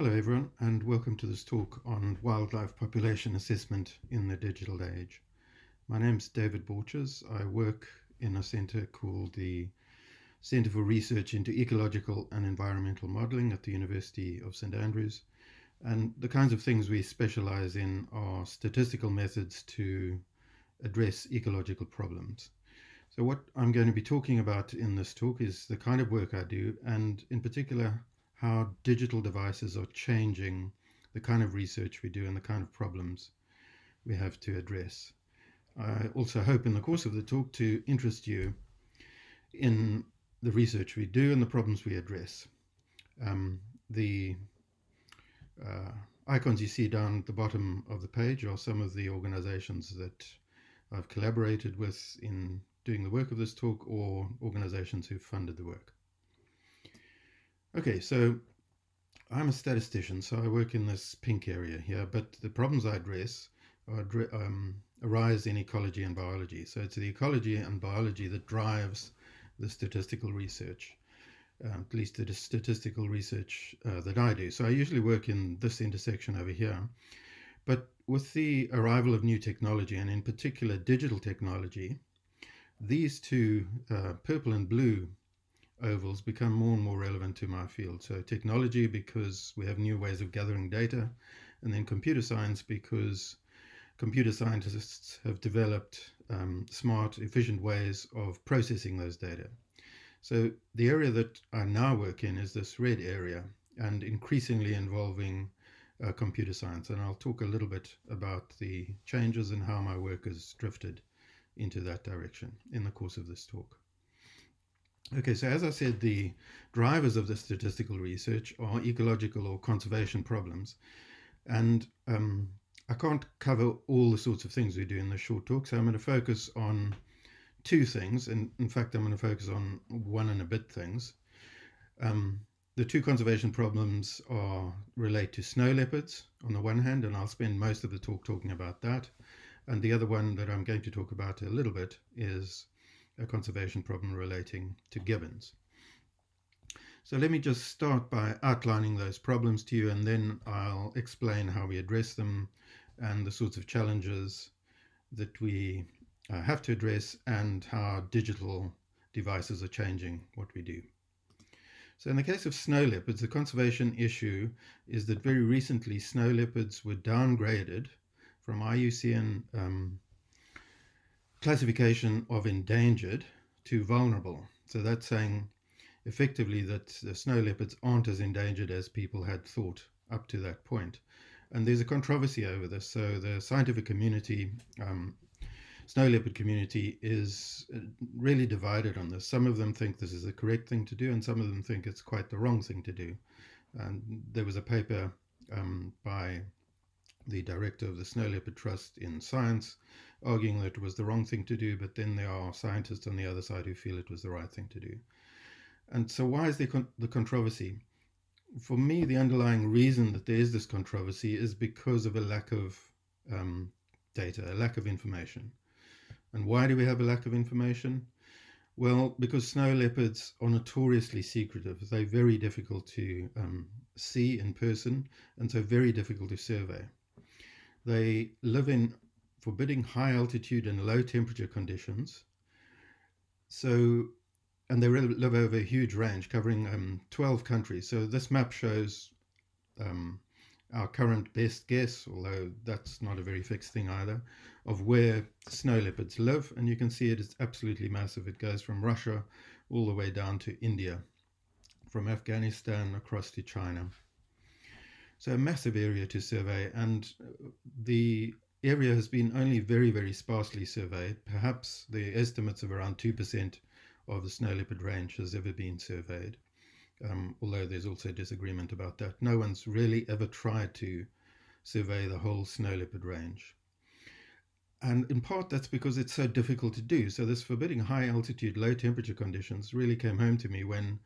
Hello everyone, and welcome to this talk on wildlife population assessment in the digital age. My name's David Borchers. I work in a centre called the Centre for Research into Ecological and Environmental Modelling at the University of St Andrews, and the kinds of things we specialise in are statistical methods to address ecological problems. So what I'm going to be talking about in this talk is the kind of work I do, and in particular how digital devices are changing the kind of research we do and the kind of problems we have to address. I also hope in the course of the talk to interest you in the research we do and the problems we address. The icons you see down at the bottom of the page are some of the organizations that I've collaborated with in doing the work of this talk, or organizations who funded the work. Okay, so I'm a statistician, so I work in this pink area here, but the problems I address arise in ecology and biology. So it's the ecology and biology that drives the statistical research, at least the statistical research that I do. So I usually work in this intersection over here. But with the arrival of new technology, and in particular digital technology, these two, purple and blue ovals, become more and more relevant to my field. So technology, because we have new ways of gathering data, and then computer science, because computer scientists have developed smart, efficient ways of processing those data. So the area that I now work in is this red area, and increasingly involving computer science. And I'll talk a little bit about the changes and how my work has drifted into that direction in the course of this talk. Okay, so as I said, the drivers of the statistical research are ecological or conservation problems. And I can't cover all the sorts of things we do in this short talk, so I'm going to focus on two things. And in fact, I'm going to focus on one and a bit things. The two conservation problems relate to snow leopards on the one hand, and I'll spend most of the talk talking about that. And the other one that I'm going to talk about a little bit is a conservation problem relating to gibbons. So let me just start by outlining those problems to you, and then I'll explain how we address them and the sorts of challenges that we have to address, and how digital devices are changing what we do. So in the case of snow leopards, the conservation issue is that very recently snow leopards were downgraded from IUCN classification of endangered to vulnerable. So that's saying effectively that the snow leopards aren't as endangered as people had thought up to that point. And there's a controversy over this. So the scientific community, snow leopard community, is really divided on this. Some of them think this is the correct thing to do, and some of them think it's quite the wrong thing to do. And there was a paper by the director of the Snow Leopard Trust in Science arguing that it was the wrong thing to do, but then there are scientists on the other side who feel it was the right thing to do. And so why is there the controversy? For me, the underlying reason that there is this controversy is because of a lack of data, a lack of information. And why do we have a lack of information? Well, because snow leopards are notoriously secretive. They're very difficult to see in person, and so very difficult to survey. They live in forbidding high altitude and low temperature conditions. And they live over a huge range covering 12 countries. So this map shows our current best guess, although that's not a very fixed thing either, of where snow leopards live. And you can see it is absolutely massive. It goes from Russia all the way down to India, from Afghanistan across to China. So a massive area to survey, and the area has been only very, very sparsely surveyed. Perhaps the estimates of around 2% of the snow leopard range has ever been surveyed, although there's also disagreement about that. No one's really ever tried to survey the whole snow leopard range. And in part that's because it's so difficult to do. So this forbidding high altitude, low temperature conditions really came home to me when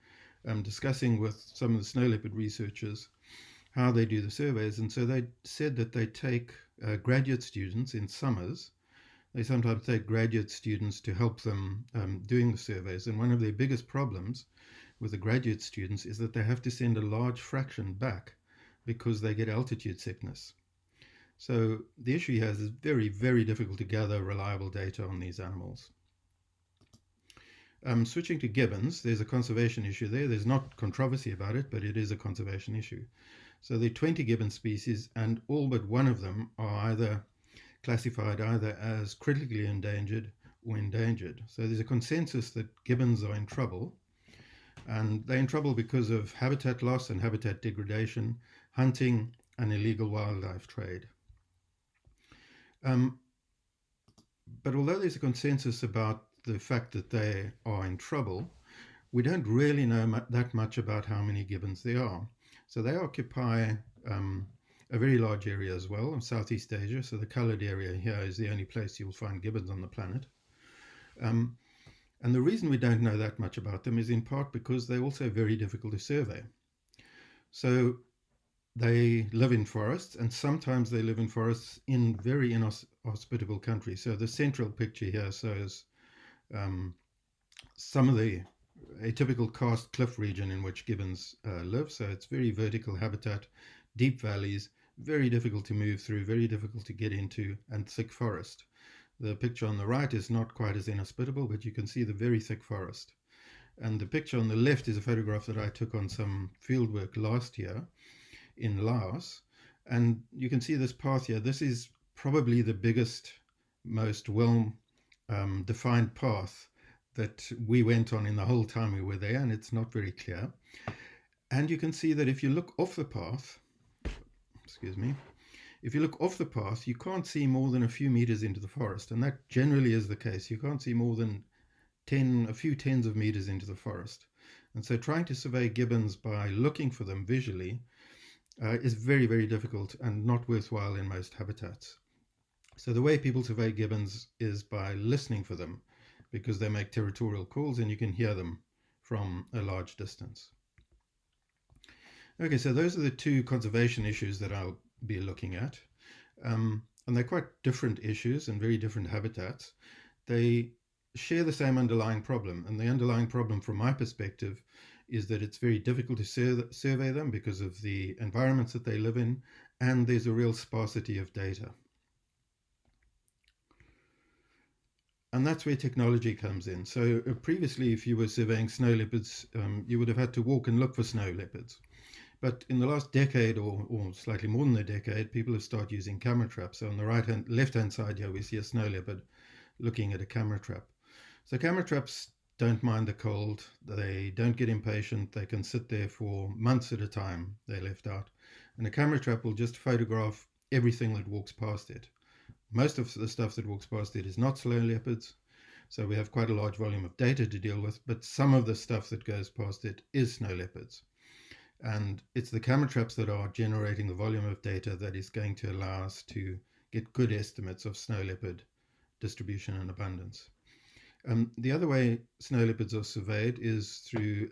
discussing with some of the snow leopard researchers how they do the surveys. And so they said that they take graduate students in summers. They sometimes take graduate students to help them doing the surveys. And one of their biggest problems with the graduate students is that they have to send a large fraction back because they get altitude sickness. So the issue here is it's very, very difficult to gather reliable data on these animals. Switching to gibbons, there's a conservation issue there. There's not controversy about it, but it is a conservation issue. So there are 20 gibbon species, and all but one of them are either classified either as critically endangered or endangered. So there's a consensus that gibbons are in trouble, and they're in trouble because of habitat loss and habitat degradation, hunting, and illegal wildlife trade. But although there's a consensus about the fact that they are in trouble, we don't really know that much about how many gibbons there are. So they occupy a very large area as well, in Southeast Asia. So the colored area here is the only place you'll find gibbons on the planet. And the reason we don't know that much about them is in part because they're also very difficult to survey. So they live in forests, and sometimes they live in forests in very inhospitable countries. So the central picture here shows some of the atypical karst cliff region in which gibbons live. So it's very vertical habitat, deep valleys, very difficult to move through, very difficult to get into, and thick forest. The picture on the right is not quite as inhospitable, but you can see the very thick forest. And the picture on the left is a photograph that I took on some fieldwork last year in Laos. And you can see this path here. This is probably the biggest, most well defined path that we went on in the whole time we were there, and it's not very clear. And you can see that if you look off the path, if you look off the path, you can't see more than a few meters into the forest, and that generally is the case. You can't see more than a few tens of meters into the forest. And so trying to survey gibbons by looking for them visually is very, very difficult and not worthwhile in most habitats. So the way people survey gibbons is by listening for them, because they make territorial calls and you can hear them from a large distance. Okay, so those are the two conservation issues that I'll be looking at. And they're quite different issues and very different habitats. They share the same underlying problem. And the underlying problem from my perspective is that it's very difficult to survey them because of the environments that they live in, and there's a real sparsity of data. And that's where technology comes in. So previously, if you were surveying snow leopards, you would have had to walk and look for snow leopards. But in the last decade, or slightly more than a decade, people have started using camera traps. So on the left-hand side here, we see a snow leopard looking at a camera trap. So camera traps don't mind the cold. They don't get impatient. They can sit there for months at a time. They're left out. And a camera trap will just photograph everything that walks past it. Most of the stuff that walks past it is not snow leopards, so we have quite a large volume of data to deal with, but some of the stuff that goes past it is snow leopards. And it's the camera traps that are generating the volume of data that is going to allow us to get good estimates of snow leopard distribution and abundance. The other way snow leopards are surveyed is through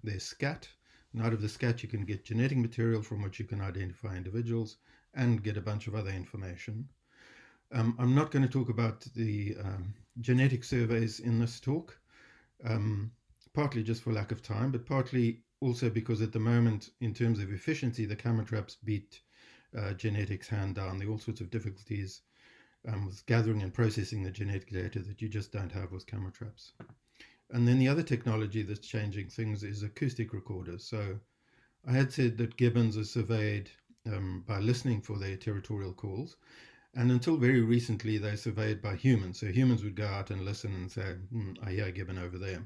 their scat. And out of the scat you can get genetic material from which you can identify individuals and get a bunch of other information. I'm not going to talk about the genetic surveys in this talk, partly just for lack of time, but partly also because at the moment, in terms of efficiency, the camera traps beat genetics hand down. There are all sorts of difficulties with gathering and processing the genetic data that you just don't have with camera traps. And then the other technology that's changing things is acoustic recorders. So I had said that gibbons are surveyed by listening for their territorial calls. And until very recently, they're surveyed by humans. So humans would go out and listen and say, I hear a gibbon over there.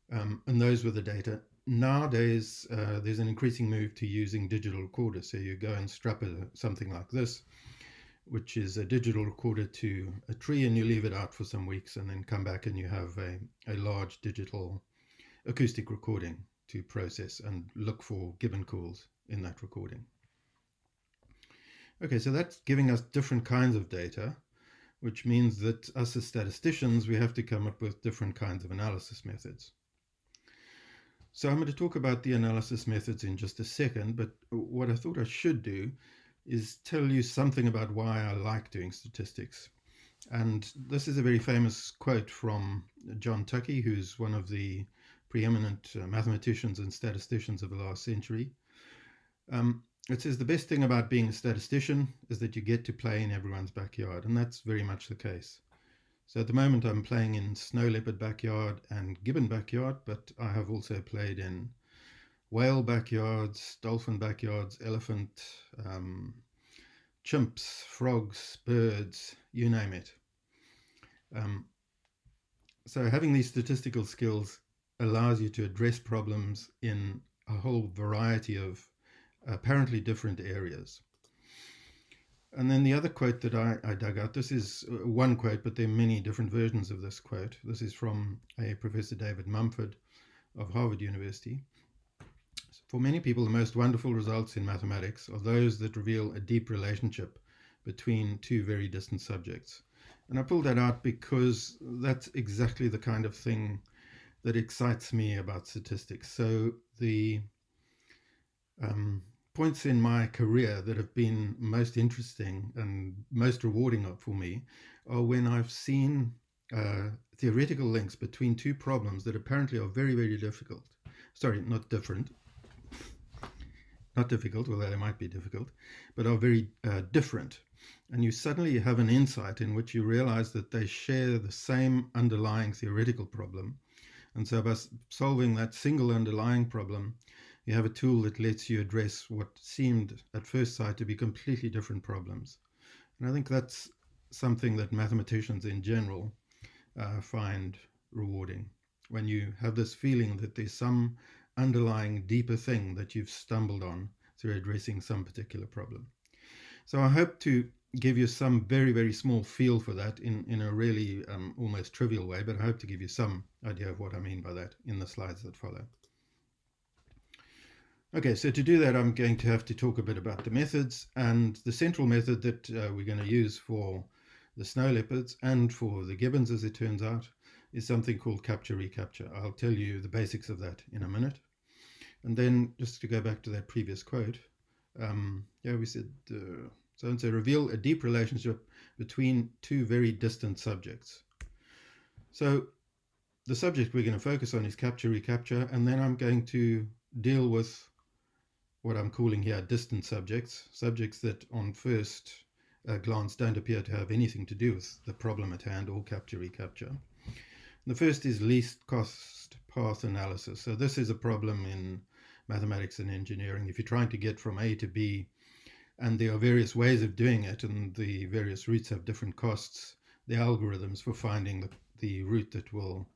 And those were the data. Nowadays, there's an increasing move to using digital recorders. So you go and strap something like this, which is a digital recorder to a tree, and you leave it out for some weeks and then come back and you have a large digital acoustic recording to process and look for gibbon calls in that recording. Okay, so that's giving us different kinds of data, which means that us as statisticians, we have to come up with different kinds of analysis methods. So I'm going to talk about the analysis methods in just a second, but what I thought I should do is tell you something about why I like doing statistics. And this is a very famous quote from John Tukey, who's one of the preeminent mathematicians and statisticians of the last century. it says the best thing about being a statistician is that you get to play in everyone's backyard, and that's very much the case. So at the moment I'm playing in snow leopard backyard and gibbon backyard, but I have also played in whale backyards, dolphin backyards, elephant, chimps, frogs, birds, you name it. So having these statistical skills allows you to address problems in a whole variety of apparently different areas. And then the other quote that I dug out, this is one quote, but there are many different versions of this quote. This is from a Professor David Mumford of Harvard University. For many people, the most wonderful results in mathematics are those that reveal a deep relationship between two very distant subjects. And I pulled that out because that's exactly the kind of thing that excites me about statistics. So the points in my career that have been most interesting and most rewarding for me are when I've seen theoretical links between two problems that apparently are very, very difficult. Sorry, not different. Not difficult, although they might be difficult, but are very different. And you suddenly have an insight in which you realize that they share the same underlying theoretical problem. And so by solving that single underlying problem, you have a tool that lets you address what seemed at first sight to be completely different problems. And I think that's something that mathematicians in general find rewarding. When you have this feeling that there's some underlying deeper thing that you've stumbled on through addressing some particular problem. So I hope to give you some very, very small feel for that in a really almost trivial way, but I hope to give you some idea of what I mean by that in the slides that follow. Okay, so to do that, I'm going to have to talk a bit about the methods, and the central method that we're going to use for the snow leopards and for the gibbons, as it turns out, is something called capture-recapture. I'll tell you the basics of that in a minute. And then just to go back to that previous quote, we said, so reveal a deep relationship between two very distant subjects. So the subject we're going to focus on is capture-recapture, and then I'm going to deal with what I'm calling here distant subjects, subjects that on first glance don't appear to have anything to do with the problem at hand or capture-recapture. The first is least cost path analysis. So this is a problem in mathematics and engineering. If you're trying to get from A to B, and there are various ways of doing it, and the various routes have different costs, the algorithms for finding the route that will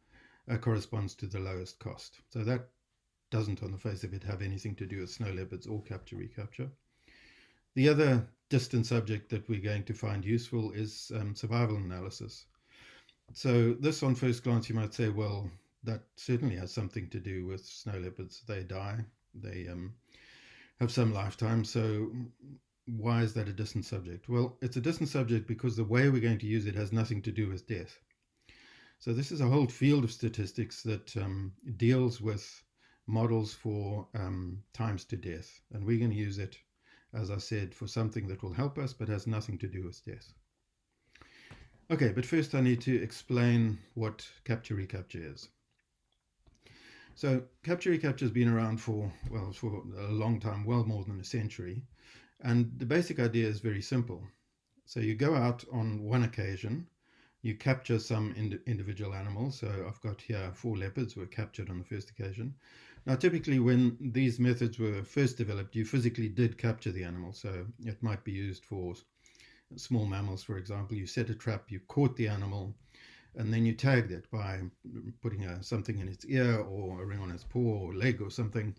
corresponds to the lowest cost. So that doesn't on the face of it have anything to do with snow leopards or capture-recapture. The other distant subject that we're going to find useful is survival analysis. So this on first glance you might say, well, that certainly has something to do with snow leopards. They die, they have some lifetime, so why is that a distant subject? Well, it's a distant subject because the way we're going to use it has nothing to do with death. So this is a whole field of statistics that deals with models for times to death, and we're going to use it, as I said, for something that will help us but has nothing to do with death. Okay, but first I need to explain what capture-recapture is. So capture-recapture has been around for a long time, well more than a century, and the basic idea is very simple. So you go out on one occasion, you capture some individual animals. So I've got here 4 leopards were captured on the first occasion. Now, typically when these methods were first developed, you physically did capture the animal. So it might be used for small mammals, for example. You set a trap, you caught the animal, and then you tagged it by putting something in its ear or a ring on its paw or leg or something.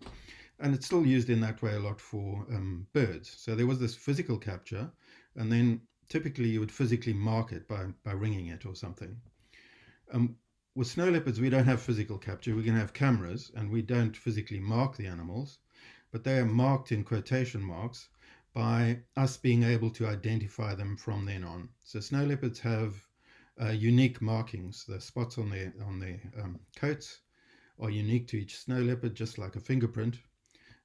And it's still used in that way a lot for birds. So there was this physical capture, and then typically you would physically mark it by ringing it or something. With snow leopards, we don't have physical capture. We're going to have cameras, and we don't physically mark the animals, but they are marked in quotation marks by us being able to identify them from then on. So snow leopards have unique markings. The spots on their coats are unique to each snow leopard, just like a fingerprint.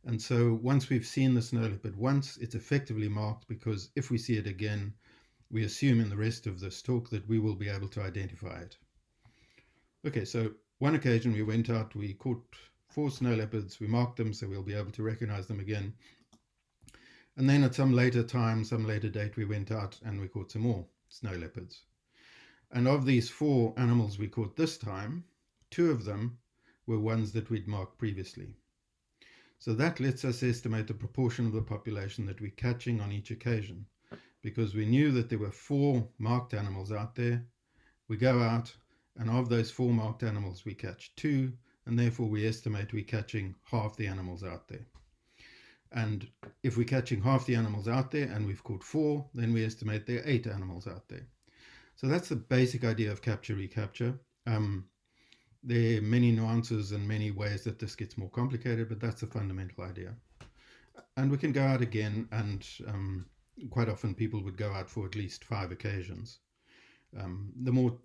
And so once we've seen the snow leopard once, it's effectively marked, because if we see it again, we assume in the rest of this talk that we will be able to identify it. Okay, so one occasion we went out, we caught 4 snow leopards, we marked them so we'll be able to recognize them again. And then at some later time, some later date, we went out and we caught some more snow leopards. And of these 4 animals we caught this time, 2 of them were ones that we'd marked previously. So that lets us estimate the proportion of the population that we're catching on each occasion, because we knew that there were 4 marked animals out there. We go out, and of those 4 marked animals, we catch 2, and therefore we estimate we're catching half the animals out there. And if we're catching half the animals out there and we've caught 4, then we estimate there are 8 animals out there. So that's the basic idea of capture recapture. There are many nuances and many ways that this gets more complicated, but that's the fundamental idea. And we can go out again, and quite often people would go out for at least 5 occasions. The more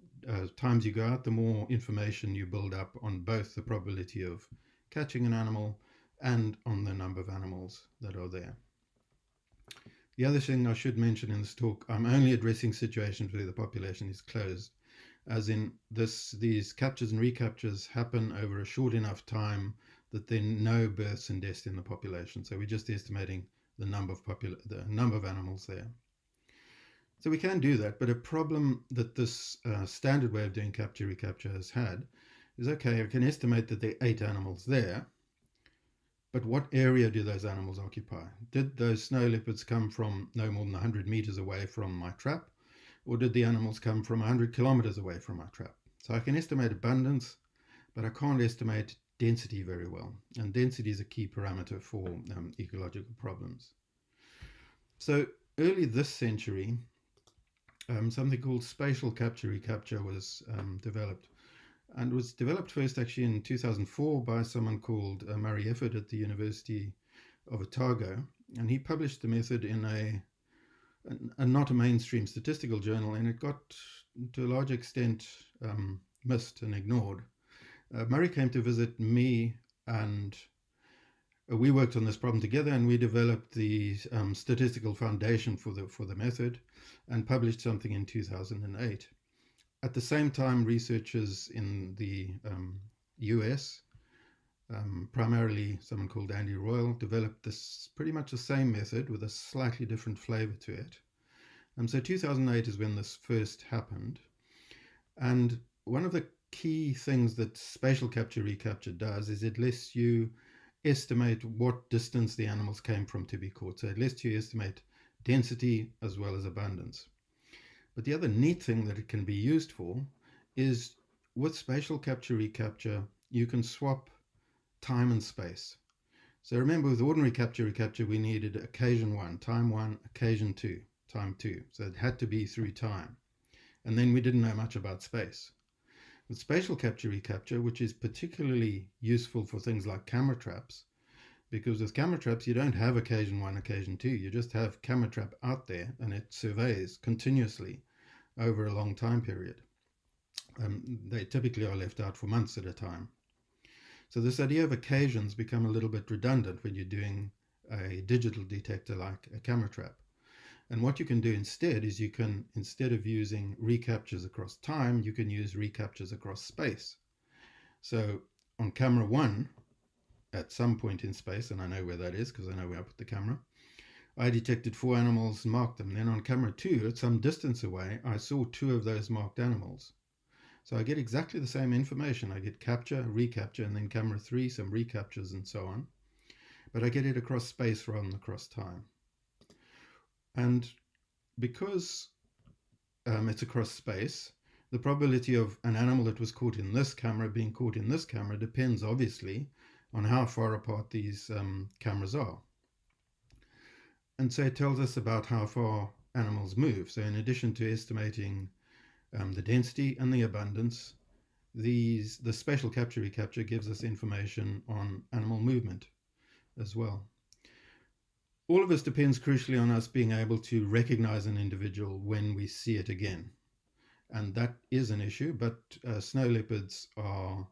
times you go out, the more information you build up on both the probability of catching an animal and on the number of animals that are there. The other thing I should mention in this talk, I'm only addressing situations where the population is closed, as in these captures and recaptures happen over a short enough time that there are no births and deaths in the population. So we're just estimating the number of animals there. So we can do that, but a problem that this standard way of doing capture recapture has had is, okay, I can estimate that there are 8 animals there, but what area do those animals occupy? Did those snow leopards come from no more than 100 meters away from my trap, or did the animals come from 100 kilometers away from my trap? So I can estimate abundance, but I can't estimate density very well, and density is a key parameter for ecological problems. So early this century, something called spatial capture recapture was developed, and was developed first actually in 2004 by someone called Murray Efford at the University of Otago, and he published the method in a not a mainstream statistical journal, and it got to a large extent missed and ignored. Murray came to visit me, and we worked on this problem together, and we developed the statistical foundation for the method and published something in 2008. At the same time, researchers in the US, primarily someone called Andy Royal, developed this pretty much the same method with a slightly different flavor to it. So 2008 is when this first happened. And one of the key things that spatial capture recapture does is it lets you estimate what distance the animals came from to be caught. So it lets you estimate density as well as abundance. But the other neat thing that it can be used for is, with spatial capture recapture, you can swap time and space. So remember, with ordinary capture recapture, we needed occasion 1, time 1, occasion 2, time 2. So it had to be through time. And then we didn't know much about space. With spatial capture recapture, which is particularly useful for things like camera traps, because with camera traps, you don't have occasion 1, occasion 2. You just have camera trap out there, and it surveys continuously over a long time period. They typically are left out for months at a time. So this idea of occasions become a little bit redundant when you're doing a digital detector like a camera trap. And what you can do instead is you can, instead of using recaptures across time, you can use recaptures across space. So on camera 1, at some point in space, and I know where that is because I know where I put the camera, I detected 4 animals and marked them. Then on camera 2, at some distance away, I saw 2 of those marked animals. So I get exactly the same information. I get capture, recapture, and then camera 3, some recaptures and so on. But I get it across space rather than across time. And because it's across space, the probability of an animal that was caught in this camera being caught in this camera depends obviously on how far apart these cameras are. And so it tells us about how far animals move. So in addition to estimating the density and the abundance, the spatial capture recapture gives us information on animal movement as well. All of this depends crucially on us being able to recognize an individual when we see it again. And that is an issue, but snow leopards are,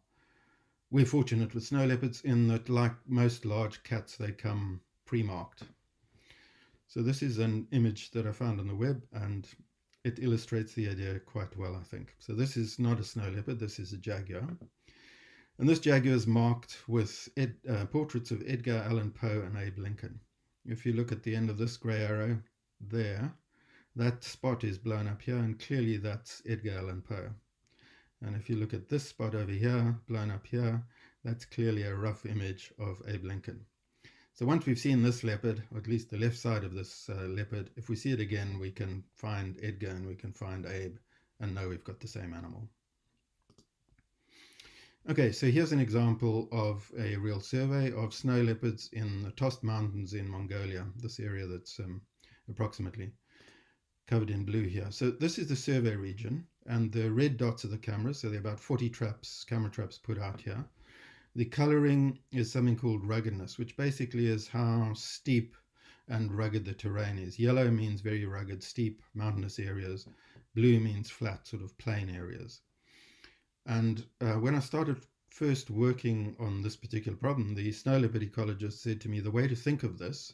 we're fortunate with snow leopards in that, like most large cats, they come pre-marked. So this is an image that I found on the web, and it illustrates the idea quite well, I think. So this is not a snow leopard, this is a jaguar. And this jaguar is marked with portraits of Edgar Allan Poe and Abe Lincoln. if you look at the end of this grey arrow there, that spot is blown up here, and clearly that's Edgar Allan Poe. And if you look at this spot over here, blown up here, that's clearly a rough image of Abe Lincoln. So once we've seen this leopard, or at least the left side of this leopard, if we see it again, we can find Edgar and we can find Abe and know we've got the same animal. Okay, so here's an example of a real survey of snow leopards in the Tost Mountains in Mongolia, this area that's approximately covered in blue here. So this is the survey region, and the red dots are the cameras, so there are about 40 traps, camera traps put out here. The coloring is something called ruggedness, which basically is how steep and rugged the terrain is. Yellow means very rugged, steep, mountainous areas. Blue means flat, sort of plain areas. And when I started first working on this particular problem, the snow leopard ecologist said to me, the way to think of this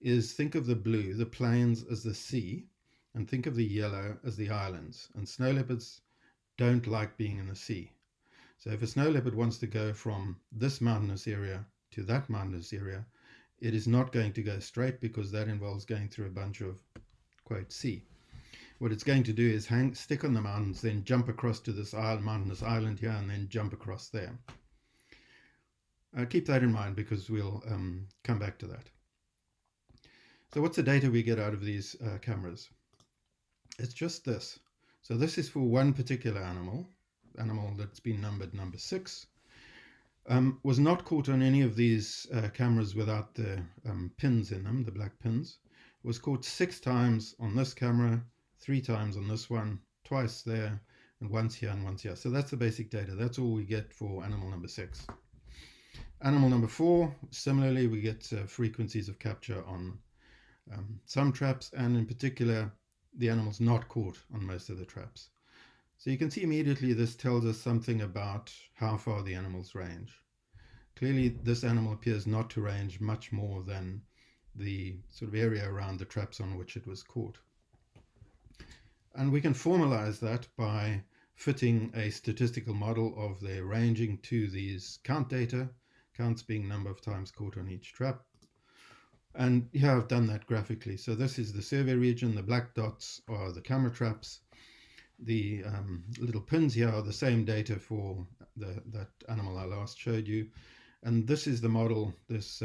is think of the blue, the plains, as the sea, and think of the yellow as the islands. And snow leopards don't like being in the sea. So if a snow leopard wants to go from this mountainous area to that mountainous area, it is not going to go straight, because that involves going through a bunch of, quote, sea. What it's going to do is stick on the mountains, then jump across to this mountainous island here, and then jump across there. Keep that in mind, because we'll come back to that. So what's the data we get out of these cameras? It's just this. So this is for one particular animal that's been numbered number 6. Was not caught on any of these cameras without the pins in them, the black pins. Was caught 6 times on this camera, 3 times on this one, twice there, and once here and once here. So that's the basic data. That's all we get for animal number 6. Animal number 4, similarly, we get frequencies of capture on some traps, and in particular, the animal's not caught on most of the traps. So you can see immediately this tells us something about how far the animals range. Clearly, this animal appears not to range much more than the sort of area around the traps on which it was caught. And we can formalize that by fitting a statistical model of their ranging to these count data, counts being number of times caught on each trap. And here I've done that graphically. So this is the survey region, the black dots are the camera traps, the little pins here are the same data for that animal I last showed you. And this is the model, this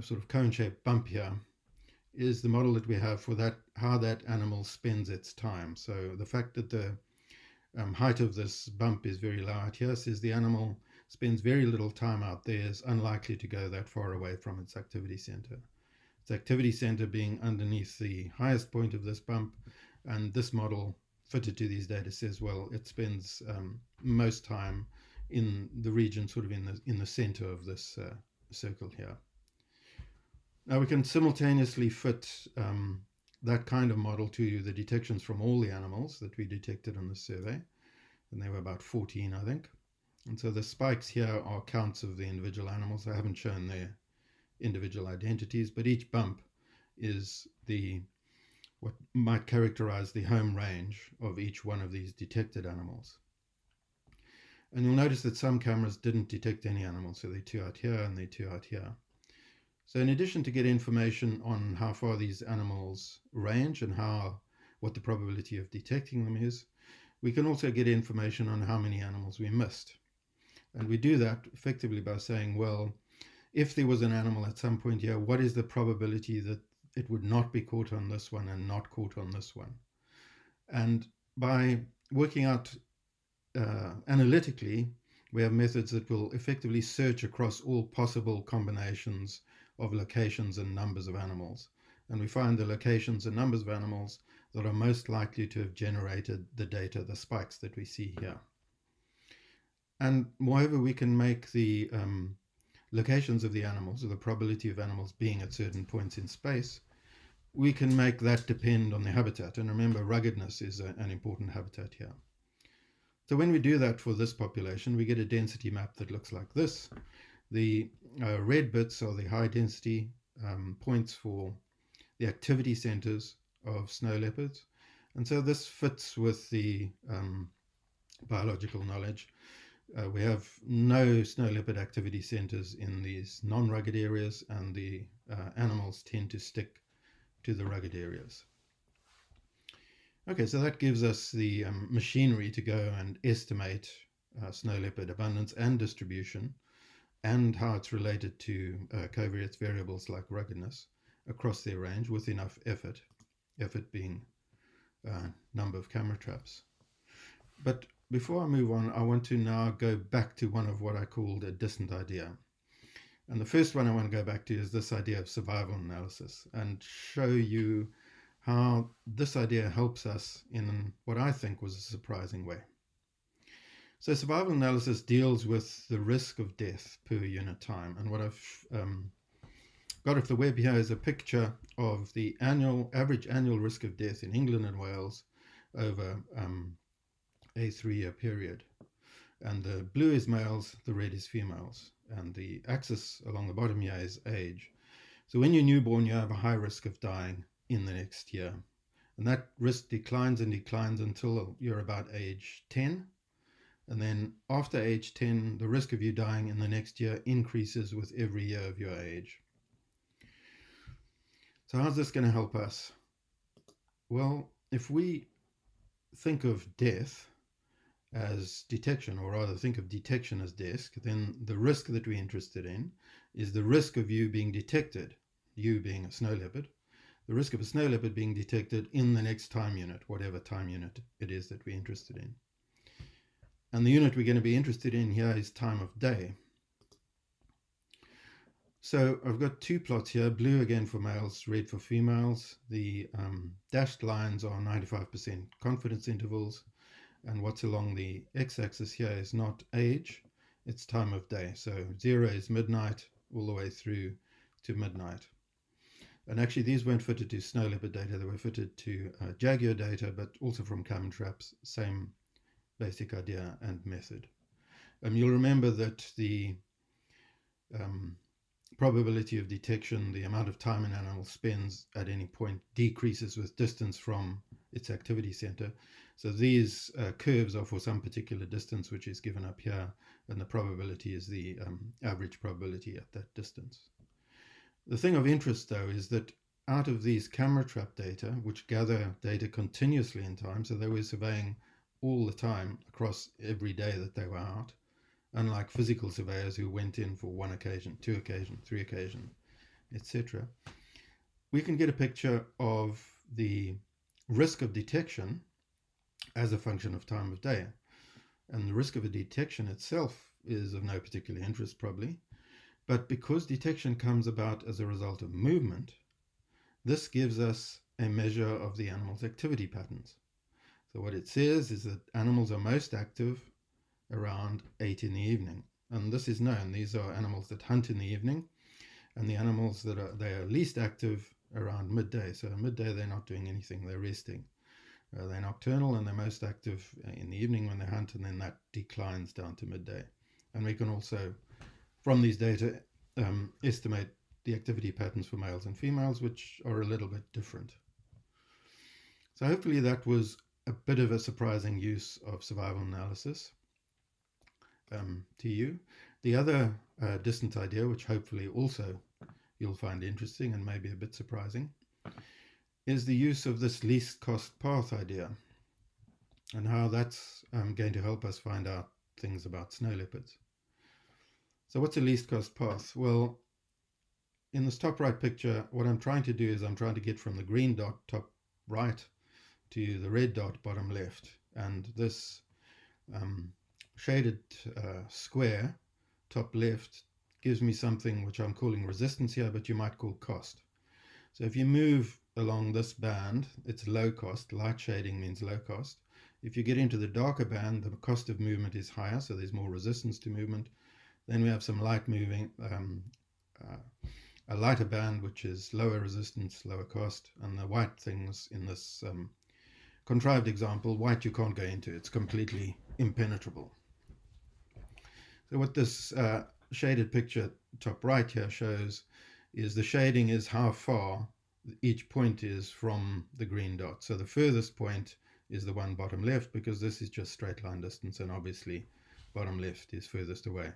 sort of cone-shaped bump here is the model that we have for that, how that animal spends its time. So the fact that the height of this bump is very low out here says the animal spends very little time out there, is unlikely to go that far away from its activity center. Its activity center being underneath the highest point of this bump, and this model fitted to these data says, well, it spends most time in the region sort of in the center of this circle here. Now we can simultaneously fit that kind of model to the detections from all the animals that we detected on the survey, and there were about 14, I think. And so the spikes here are counts of the individual animals. I haven't shown their individual identities, but each bump is what might characterize the home range of each one of these detected animals. And you'll notice that some cameras didn't detect any animals, so they're 2 out here and they're 2 out here. So in addition to get information on how far these animals range and what the probability of detecting them is, we can also get information on how many animals we missed. And we do that effectively by saying, well, if there was an animal at some point here, what is the probability that it would not be caught on this one and not caught on this one? And by working out analytically, we have methods that will effectively search across all possible combinations of locations and numbers of animals. And we find the locations and numbers of animals that are most likely to have generated the data, the spikes that we see here. And moreover, we can make the locations of the animals, or the probability of animals being at certain points in space, we can make that depend on the habitat. And remember, ruggedness is an important habitat here. So when we do that for this population, we get a density map that looks like this. The red bits are the high density points for the activity centers of snow leopards. And so this fits with the biological knowledge. We have no snow leopard activity centers in these non-rugged areas, and the animals tend to stick to the rugged areas. Okay, so that gives us the machinery to go and estimate snow leopard abundance and distribution, and how it's related to covariates variables like ruggedness across their range with enough effort being number of camera traps. But before I move on, I want to now go back to one of what I called a distant idea. And the first one I want to go back to is this idea of survival analysis, and show you how this idea helps us in what I think was a surprising way. So survival analysis deals with the risk of death per unit time. And what I've got off the web here is a picture of the average annual risk of death in England and Wales over a 3-year period. And the blue is males, the red is females. And the axis along the bottom here is age. So when you're newborn, you have a high risk of dying in the next year. And that risk declines and declines until you're about age 10. And then after age 10, the risk of you dying in the next year increases with every year of your age. So how's this going to help us? Well, if we think of death as detection, or rather think of detection as death, then the risk that we're interested in is the risk of you being detected, you being a snow leopard, the risk of a snow leopard being detected in the next time unit, whatever time unit it is that we're interested in. And the unit we're going to be interested in here is time of day. So I've got two plots here, blue again for males, red for females. The dashed lines are 95% confidence intervals. And what's along the x-axis here is not age, it's time of day. So 0 is midnight all the way through to midnight. And actually these weren't fitted to snow leopard data, they were fitted to jaguar data, but also from camera traps, same basic idea and method. You'll remember that the probability of detection, the amount of time an animal spends at any point, decreases with distance from its activity center. So these curves are for some particular distance, which is given up here, and the probability is the average probability at that distance. The thing of interest, though, is that out of these camera trap data, which gather data continuously in time, so they were surveying all the time across every day that they were out, unlike physical surveyors who went in for 1 occasion, 2 occasion, 3 occasion, etc. We can get a picture of the risk of detection as a function of time of day. And the risk of a detection itself is of no particular interest probably, but because detection comes about as a result of movement, this gives us a measure of the animal's activity patterns. So what it says is that animals are most active around 8 in the evening. And this is known. These are animals that hunt in the evening, and the animals that are least active around midday. So midday they're not doing anything, they're resting. They're nocturnal and they're most active in the evening when they hunt, and then that declines down to midday. And we can also, from these data, estimate the activity patterns for males and females, which are a little bit different. So hopefully that was a bit of a surprising use of survival analysis to you. The other distant idea, which hopefully also you'll find interesting and maybe a bit surprising, is the use of this least cost path idea, and how that's going to help us find out things about snow leopards. So what's a least cost path? Well, in this top right picture, what I'm trying to do is I'm trying to get from the green dot top right to the red dot bottom left, and this shaded square top left gives me something which I'm calling resistance here, but you might call cost. So if you move along this band, it's low cost. Light shading means low cost. If you get into the darker band, the cost of movement is higher, so there's more resistance to movement. Then we have some light moving, a lighter band, which is lower resistance, lower cost, and the white things in this contrived example, white you can't go into, it's completely impenetrable. So what this shaded picture top right here shows is the shading is how far each point is from the green dot. So the furthest point is the one bottom left, because this is just straight line distance, and obviously bottom left is furthest away.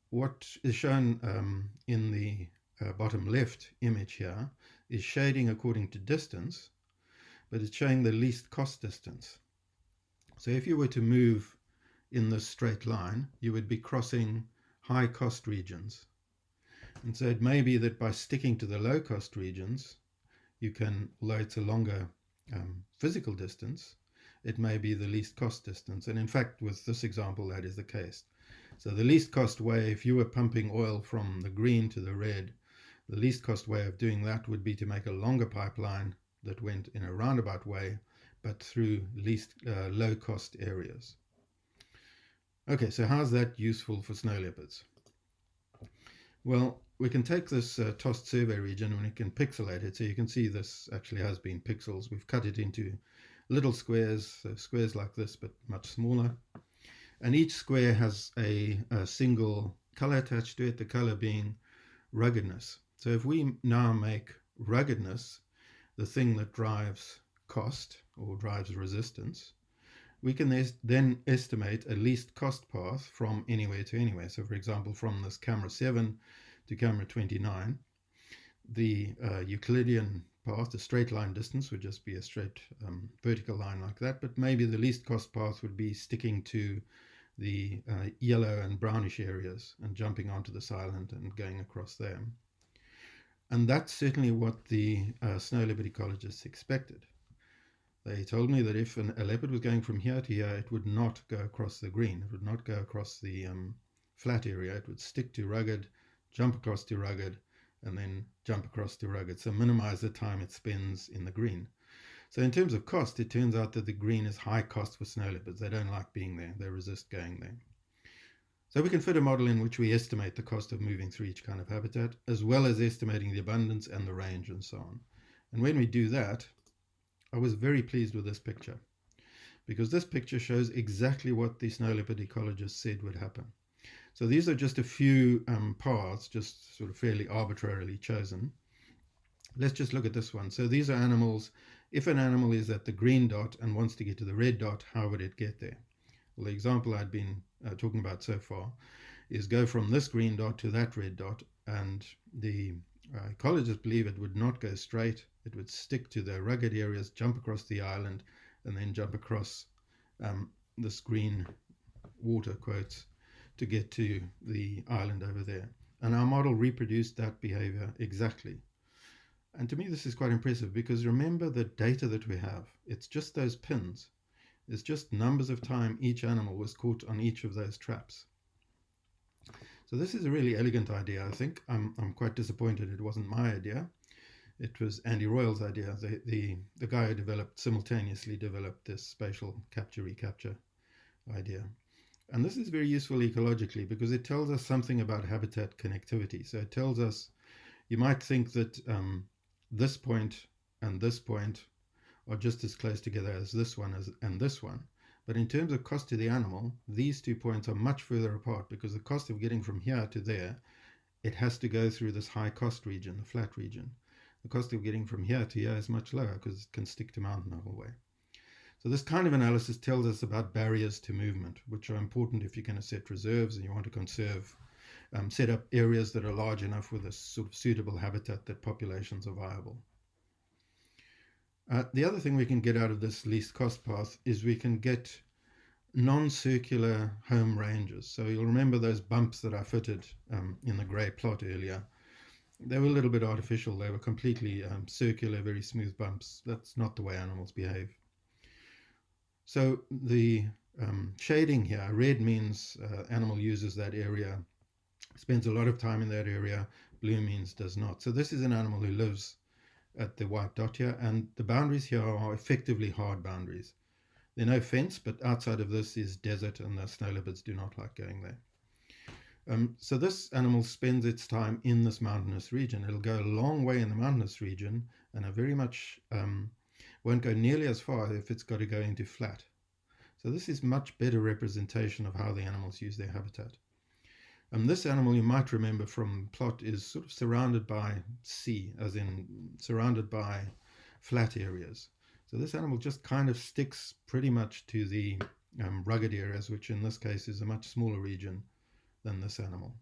What is shown in the bottom left image here is shading according to distance, but it's showing the least cost distance. So if you were to move in this straight line, you would be crossing high cost regions. And so it may be that by sticking to the low cost regions, you can, although it's a longer physical distance, it may be the least cost distance. And in fact, with this example, that is the case. So the least cost way, if you were pumping oil from the green to the red, the least cost way of doing that would be to make a longer pipeline that went in a roundabout way, but through least low cost areas. Okay, so how's that useful for snow leopards? Well, we can take this tossed survey region and we can pixelate it. So you can see this actually has been pixels. We've cut it into little squares, so squares like this, but much smaller. And each square has a single color attached to it, the color being ruggedness. So if we now make ruggedness the thing that drives cost or drives resistance, we can then estimate a least cost path from anywhere to anywhere. So for example, from this camera 7 to camera 29, the Euclidean path, the straight line distance, would just be a straight vertical line like that, but maybe the least cost path would be sticking to the yellow and brownish areas and jumping onto this island and going across there. And that's certainly what the snow leopard ecologists expected. They told me that if a leopard was going from here to here, it would not go across the green. It would not go across the flat area. It would stick to rugged, jump across to rugged, and then jump across to rugged. So minimize the time it spends in the green. So in terms of cost, it turns out that the green is high cost for snow leopards. They don't like being there. They resist going there. So we can fit a model in which we estimate the cost of moving through each kind of habitat, as well as estimating the abundance and the range and so on. And when we do that, I was very pleased with this picture, because this picture shows exactly what the snow leopard ecologists said would happen. So these are just a few paths, just sort of fairly arbitrarily chosen. Let's just look at this one. So these are animals. If an animal is at the green dot and wants to get to the red dot, how would it get there? Well, the example I'd been talking about so far is go from this green dot to that red dot, and the ecologists believe it would not go straight. It would stick to the rugged areas, jump across the island, and then jump across this green water quotes to get to the island over there. And our model reproduced that behavior exactly. And to me, this is quite impressive, because remember the data that we have. It's just those pins. It's just numbers of time each animal was caught on each of those traps. So this is a really elegant idea, I think. I'm quite disappointed it wasn't my idea. It was Andy Royal's idea. The guy who simultaneously developed this spatial capture-recapture idea. And this is very useful ecologically, because it tells us something about habitat connectivity. So it tells us, you might think that this point and this point are just as close together as this one and this one. But in terms of cost to the animal, these 2 points are much further apart, because the cost of getting from here to there, it has to go through this high cost region, the flat region. The cost of getting from here to here is much lower, because it can stick to mountain the whole way. So this kind of analysis tells us about barriers to movement, which are important if you're going to set reserves and you want to conserve, set up areas that are large enough with a sort of suitable habitat that populations are viable. The other thing we can get out of this least cost path is we can get non-circular home ranges. So you'll remember those bumps that I fitted in the grey plot earlier. They were a little bit artificial. They were completely circular, very smooth bumps. That's not the way animals behave. So the shading here, red means animal uses that area, spends a lot of time in that area. Blue means does not. So this is an animal who lives at the white dot here, and the boundaries here are effectively hard boundaries. They're no fence, but outside of this is desert, and the snow leopards do not like going there. So this animal spends its time in this mountainous region. It'll go a long way in the mountainous region, and it very much won't go nearly as far if it's got to go into flat. So this is much better representation of how the animals use their habitat. This animal, you might remember from the plot, is sort of surrounded by sea, as in surrounded by flat areas. So this animal just kind of sticks pretty much to the rugged areas, which in this case is a much smaller region than this animal.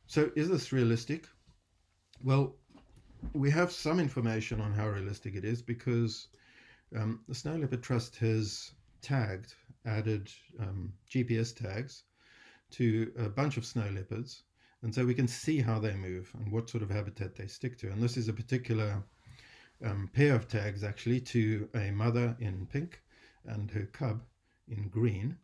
So is this realistic? Well, we have some information on how realistic it is because the Snow Leopard Trust has added GPS tags to a bunch of snow leopards, and so we can see how they move and what sort of habitat they stick to. And this is a particular pair of tags actually to a mother in pink and her cub in green.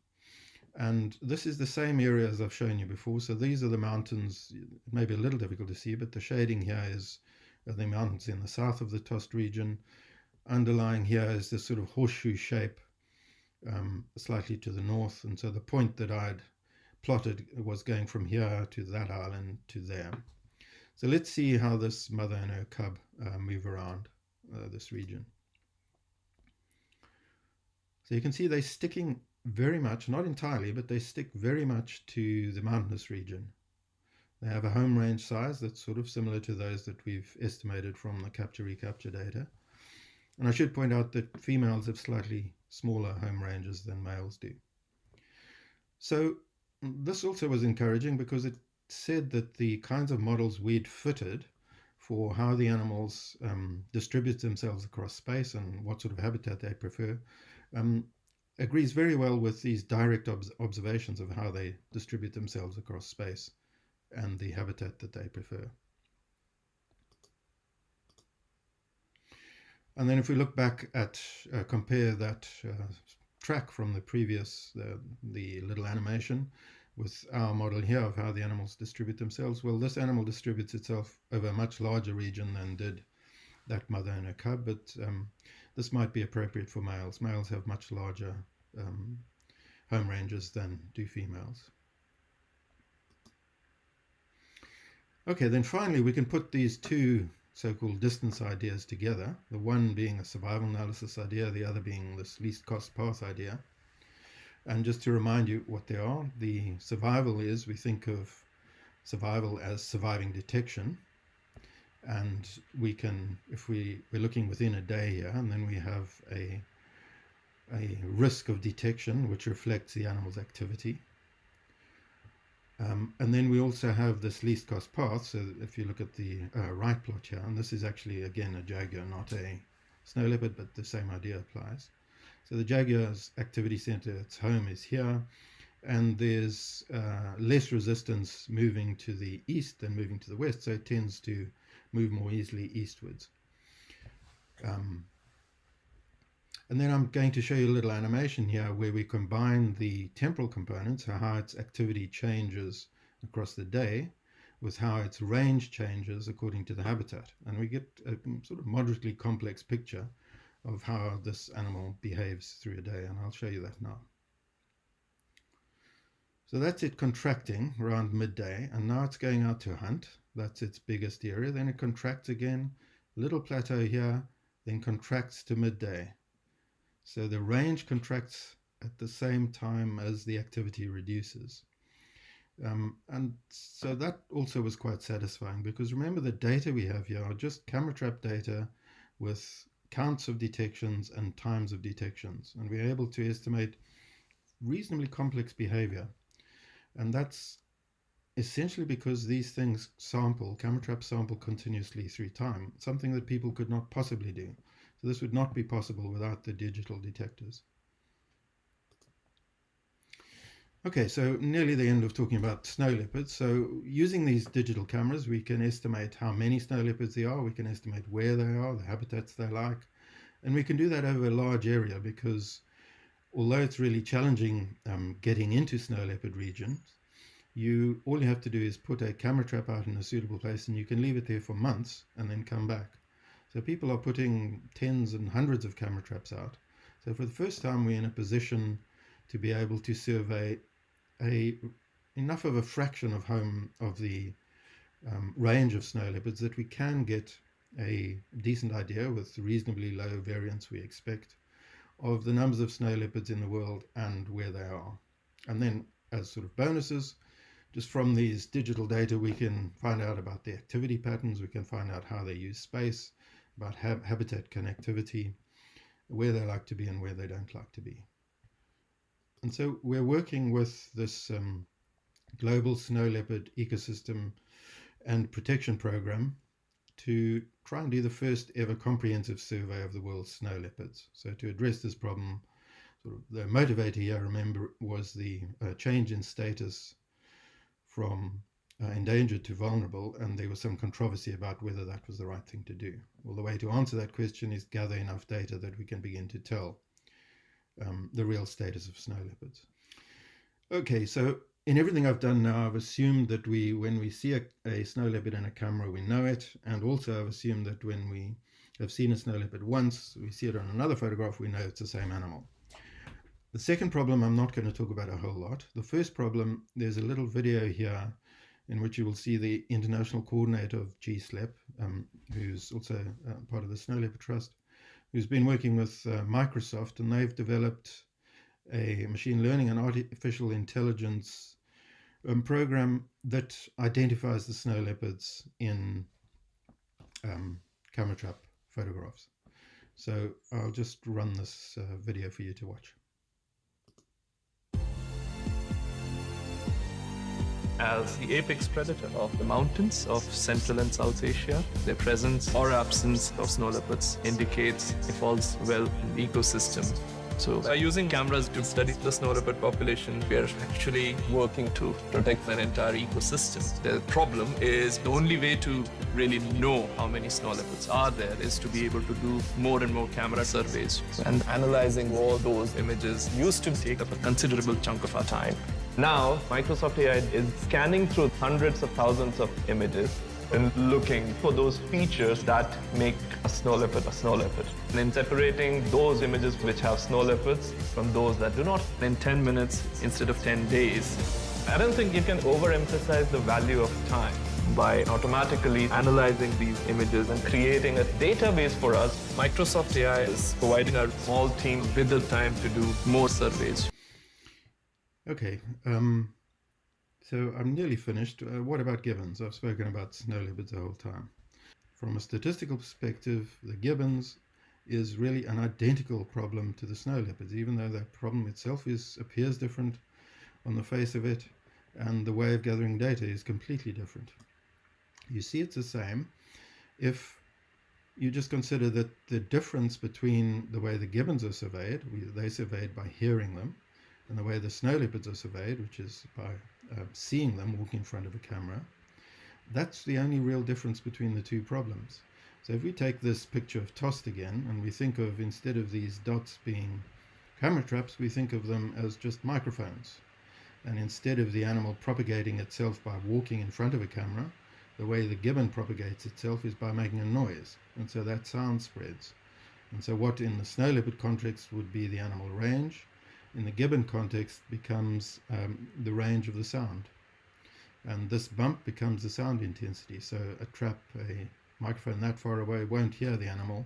And this is the same area as I've shown you before. So these are the mountains. It may be a little difficult to see, but the shading here is the mountains in the south of the Tost region. Underlying here is this sort of horseshoe shape slightly to the north. And so the point that I'd plotted was going from here to that island to there. So let's see how this mother and her cub move around this region. So you can see they're sticking very much, not entirely, but they stick very much to the mountainous region. They have a home range size that's sort of similar to those that we've estimated from the capture-recapture data. And I should point out that females have slightly smaller home ranges than males do. So this also was encouraging because it said that the kinds of models we'd fitted for how the animals distribute themselves across space and what sort of habitat they prefer agrees very well with these direct observations of how they distribute themselves across space and the habitat that they prefer. And then if we look back at, compare that track from the previous, the little animation with our model here of how the animals distribute themselves, well, this animal distributes itself over a much larger region than did that mother and her cub, but this might be appropriate for males. Males have much larger home ranges than do females. Okay, then finally we can put these two so-called distance ideas together, the one being a survival analysis idea, the other being this least cost path idea. And just to remind you what they are, the survival is, we think of survival as surviving detection. And we can, if we're looking within a day here, and then we have a risk of detection, which reflects the animal's activity. And then we also have this least cost path. So if you look at the right plot here, and this is actually, again, a jaguar, not a snow leopard, but the same idea applies. So the jaguar's activity center, its home is here, and there's less resistance moving to the east than moving to the west, so it tends to move more easily eastwards. And then I'm going to show you a little animation here where we combine the temporal components, how its activity changes across the day, with how its range changes according to the habitat. And we get a sort of moderately complex picture of how this animal behaves through a day, and I'll show you that now. So that's it contracting around midday, and now it's going out to hunt. That's its biggest area. Then it contracts again, little plateau here, then contracts to midday. So the range contracts at the same time as the activity reduces. And so that also was quite satisfying because remember the data we have here are just camera trap data with counts of detections and times of detections. And we're able to estimate reasonably complex behavior. And that's essentially because these things camera traps sample continuously through time, something that people could not possibly do. So this would not be possible without the digital detectors. Okay, so nearly the end of talking about snow leopards. So using these digital cameras, we can estimate how many snow leopards there are, we can estimate where they are, the habitats they like, and we can do that over a large area because although it's really challenging getting into snow leopard regions, all you have to do is put a camera trap out in a suitable place and you can leave it there for months and then come back. So people are putting tens and hundreds of camera traps out. So for the first time, we're in a position to be able to survey enough of a fraction of the range of snow leopards that we can get a decent idea with reasonably low variance we expect of the numbers of snow leopards in the world and where they are. And then as sort of bonuses, just from these digital data, we can find out about the activity patterns, we can find out how they use space, about habitat connectivity, where they like to be and where they don't like to be. And so we're working with this global snow leopard ecosystem and protection program to try and do the first ever comprehensive survey of the world's snow leopards. So to address this problem, sort of the motivator here, remember, was the change in status from endangered to vulnerable, and there was some controversy about whether that was the right thing to do. Well, the way to answer that question is gather enough data that we can begin to tell the real status of snow leopards. Okay, so in everything I've done now, I've assumed that when we see a snow leopard in a camera, we know it, and also I've assumed that when we have seen a snow leopard once, we see it on another photograph, we know it's the same animal. The second problem I'm not going to talk about a whole lot. The first problem, there's a little video here in which you will see the international coordinator of GSLEP, who's also part of the Snow Leopard Trust, who's been working with Microsoft, and they've developed a machine learning and artificial intelligence program that identifies the snow leopards in camera trap photographs. So I'll just run this video for you to watch. As the apex predator of the mountains of Central and South Asia, their presence or absence of snow leopards indicates it falls well in the ecosystem. So by using cameras to study the snow leopard population, we are actually working to protect an entire ecosystem. The problem is the only way to really know how many snow leopards are there is to be able to do more and more camera surveys. And analyzing all those images used to take up a considerable chunk of our time. Now, Microsoft AI is scanning through hundreds of thousands of images and looking for those features that make a snow leopard a snow leopard. And then separating those images which have snow leopards from those that do not in 10 minutes instead of 10 days. I don't think you can overemphasize the value of time by automatically analyzing these images and creating a database for us. Microsoft AI is providing our small team with the time to do more surveys. Okay, so I'm nearly finished. What about gibbons? I've spoken about snow leopards the whole time. From a statistical perspective, the gibbons is really an identical problem to the snow leopards, even though that problem itself appears different on the face of it, and the way of gathering data is completely different. You see it's the same if you just consider that the difference between the way the gibbons are surveyed, they're surveyed by hearing them, and the way the snow leopards are surveyed, which is by seeing them walking in front of a camera, that's the only real difference between the two problems. So if we take this picture of Tost again, and we think of, instead of these dots being camera traps, we think of them as just microphones. And instead of the animal propagating itself by walking in front of a camera, the way the gibbon propagates itself is by making a noise. And so that sound spreads. And so what in the snow leopard context would be the animal range, in the gibbon context becomes the range of the sound. And this bump becomes the sound intensity. So a microphone that far away won't hear the animal,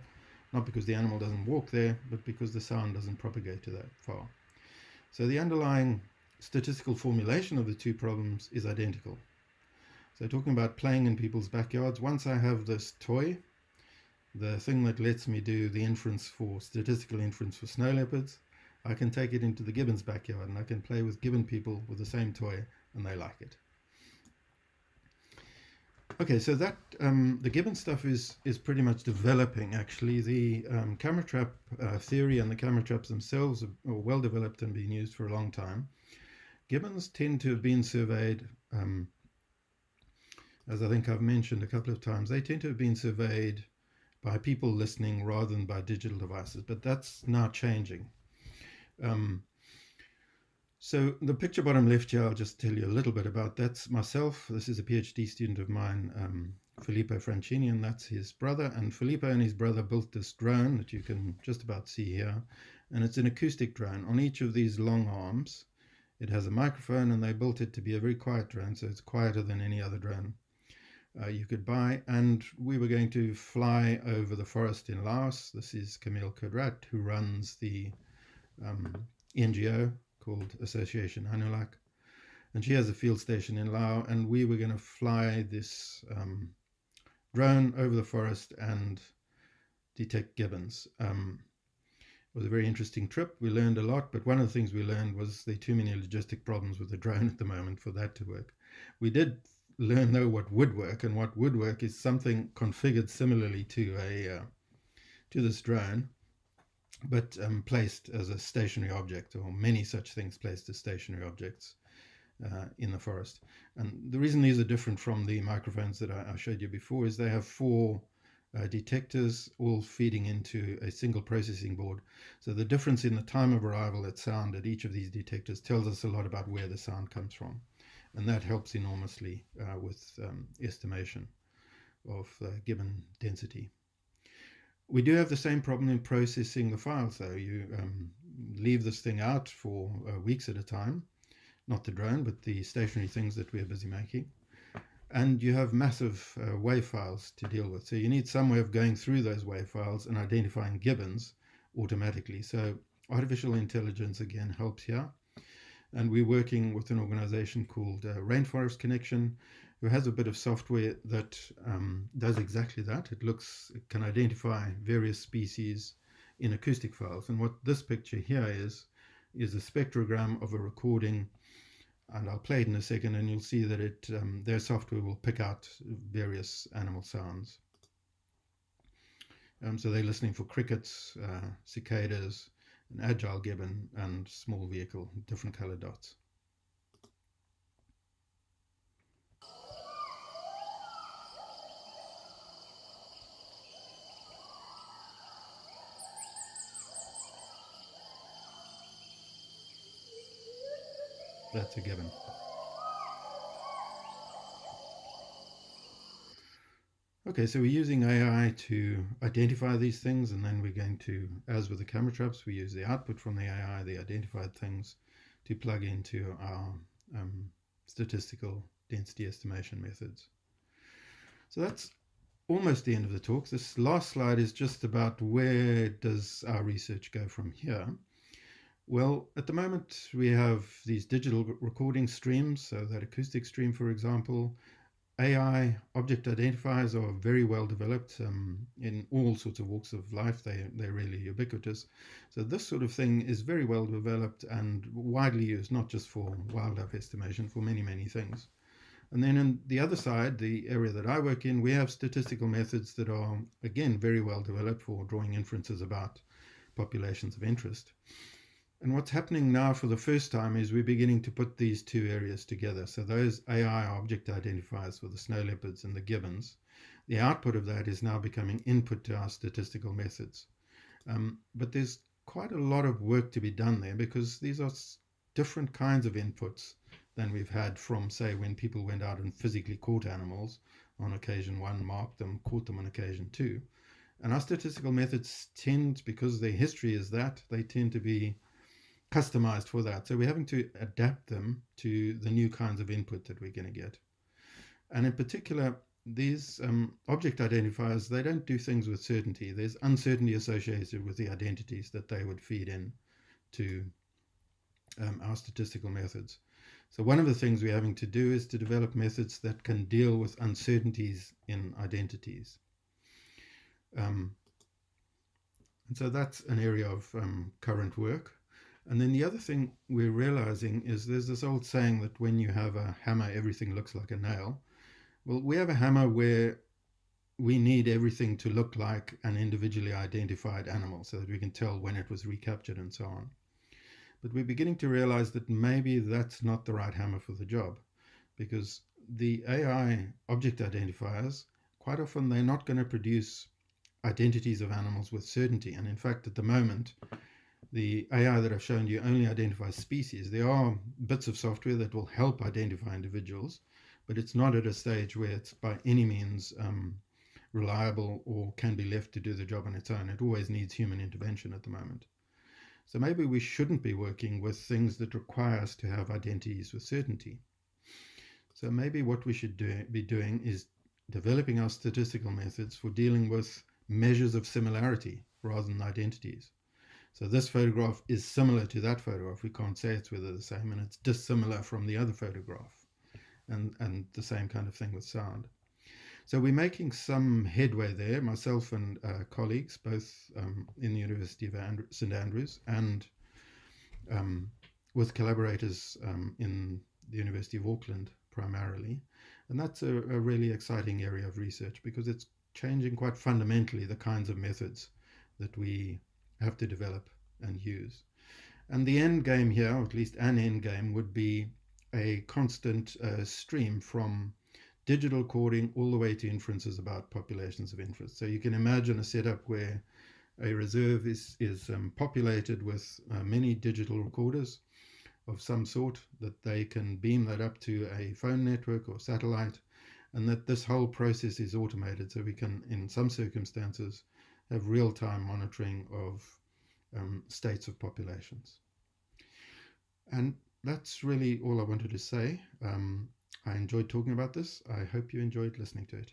not because the animal doesn't walk there, but because the sound doesn't propagate to that far. So the underlying statistical formulation of the two problems is identical. So talking about playing in people's backyards, once I have this toy, the thing that lets me do the statistical inference for snow leopards, I can take it into the gibbon's backyard and I can play with gibbon people with the same toy and they like it. Okay, so that the gibbon stuff is pretty much developing actually. The camera trap theory and the camera traps themselves are well developed and been used for a long time. Gibbons tend to have been surveyed, as I think I've mentioned a couple of times, they tend to have been surveyed by people listening rather than by digital devices, but that's now changing. So the picture bottom left here, I'll just tell you a little bit about. That's myself. This is a PhD student of mine, Filippo Francini, and that's his brother. And Filippo and his brother built this drone that you can just about see here. And it's an acoustic drone. On each of these long arms, it has a microphone, and they built it to be a very quiet drone, so it's quieter than any other drone you could buy. And we were going to fly over the forest in Laos. This is Camille Kodrat, who runs the NGO called Association Anulak, and she has a field station in Laos, and we were going to fly this drone over the forest and detect gibbons. It was a very interesting trip. We learned a lot, but one of the things we learned was there are too many logistic problems with the drone at the moment for that to work. We did learn though what would work, and what would work is something configured similarly to this drone, but placed as a stationary object, or many such things placed as stationary objects in the forest. And the reason these are different from the microphones that I showed you before is they have four detectors all feeding into a single processing board. So the difference in the time of arrival at sound at each of these detectors tells us a lot about where the sound comes from. And that helps enormously with estimation of given density. We do have the same problem in processing the files, though. You leave this thing out for weeks at a time, not the drone, but the stationary things that we're busy making. And you have massive WAV files to deal with. So you need some way of going through those WAV files and identifying gibbons automatically. So artificial intelligence, again, helps here. And we're working with an organization called Rainforest Connection, who has a bit of software that does exactly that. It can identify various species in acoustic files. And what this picture here is a spectrogram of a recording, and I'll play it in a second, and you'll see that their software will pick out various animal sounds. So they're listening for crickets, cicadas, an agile gibbon, and small vehicle, different color dots. That's a gibbon. Okay, so we're using AI to identify these things, and then we're going to, as with the camera traps, we use the output from the AI, the identified things, to plug into our statistical density estimation methods. So that's almost the end of the talk. This last slide is just about where does our research go from here. Well, at the moment we have these digital recording streams, so that acoustic stream, for example. AI object identifiers are very well developed in all sorts of walks of life. They're really ubiquitous. So this sort of thing is very well developed and widely used, not just for wildlife estimation, for many, many things. And then on the other side, the area that I work in, we have statistical methods that are, again, very well developed for drawing inferences about populations of interest. And what's happening now for the first time is we're beginning to put these two areas together. So those AI object identifiers for the snow leopards and the gibbons, the output of that is now becoming input to our statistical methods. But there's quite a lot of work to be done there, because these are different kinds of inputs than we've had from, say, when people went out and physically caught animals. On occasion one, marked them, caught them on occasion two. And our statistical methods tend, because their history is that, they tend to be customized for that. So we're having to adapt them to the new kinds of input that we're going to get. And in particular, these object identifiers, they don't do things with certainty. There's uncertainty associated with the identities that they would feed in to our statistical methods. So one of the things we're having to do is to develop methods that can deal with uncertainties in identities. And so that's an area of current work. And then the other thing we're realizing is there's this old saying that when you have a hammer, everything looks like a nail. Well, we have a hammer where we need everything to look like an individually identified animal so that we can tell when it was recaptured and so on. But we're beginning to realize that maybe that's not the right hammer for the job, because the AI object identifiers, quite often they're not going to produce identities of animals with certainty. And in fact, at the moment, the AI that I've shown you only identifies species. There are bits of software that will help identify individuals, but it's not at a stage where it's by any means reliable or can be left to do the job on its own. It always needs human intervention at the moment. So maybe we shouldn't be working with things that require us to have identities with certainty. So maybe what we should be doing is developing our statistical methods for dealing with measures of similarity rather than identities. So this photograph is similar to that photograph. We can't say it's whether the same, and it's dissimilar from the other photograph, and the same kind of thing with sound. So we're making some headway there, myself and colleagues, both in the University of St Andrews and with collaborators in the University of Auckland primarily. And that's a really exciting area of research because it's changing quite fundamentally the kinds of methods that we have to develop and use. And the end game here, or at least an end game, would be a constant stream from digital coding all the way to inferences about populations of interest. So you can imagine a setup where a reserve is populated with many digital recorders of some sort, that they can beam that up to a phone network or satellite, and that this whole process is automated so we can, in some circumstances, have real-time monitoring of states of populations. And that's really all I wanted to say. I enjoyed talking about this. I hope you enjoyed listening to it.